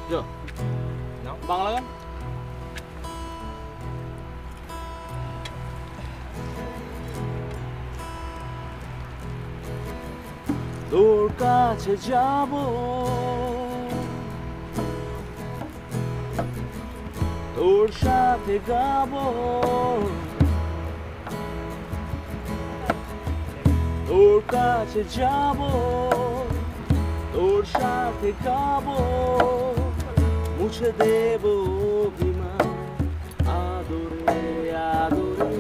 বাংলা গান তোর কাছে যাব তোর সাথে গাবো তোর কাছে যাব তোর সাথে গাবো মুছে দেব অভিমান আদরে আদরে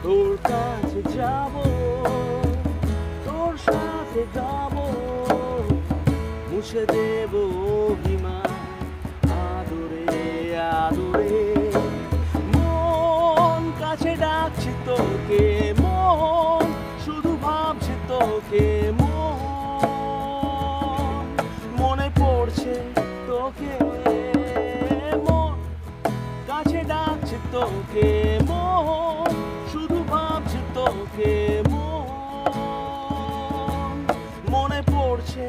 তোর কাছে যাব তোর সাথে গাবো মুছে দেব অভিমান আদরে আদরে মন কাছে ডাকছে তোকে মন শুধু ভাবছে তোকে মন মনে পড়ছে তোকে মন কাছে ডাকছে তোকে মন শুধু ভাবছে তোকে মন মনে পড়ছে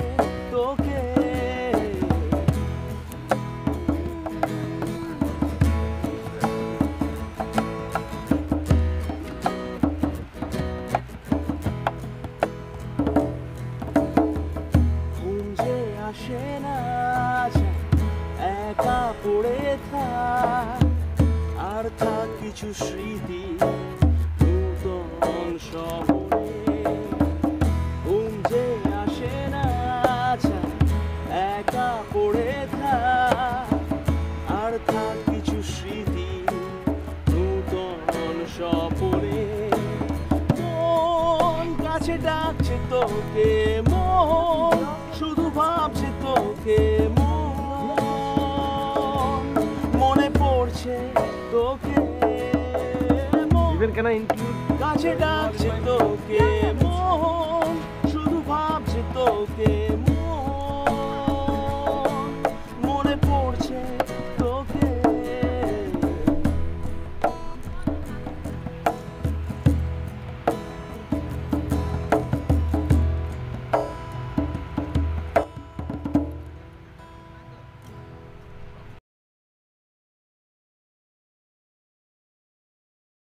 তোকে ঘুম যে আসে না একা পড়ে থাক আর থাক কিছু স্মৃতি নূতন শহরে ঘুম যে আসে না একা পড়ে থাক আর থাক কিছু স্মৃতি নূতন স্বপনে মন কাছে ডাকছে তোকে মন শুধু ভাবছে তোকে মন মনে পড়ছে তোকে Even can I include কাছে ডাকছে তোকে মন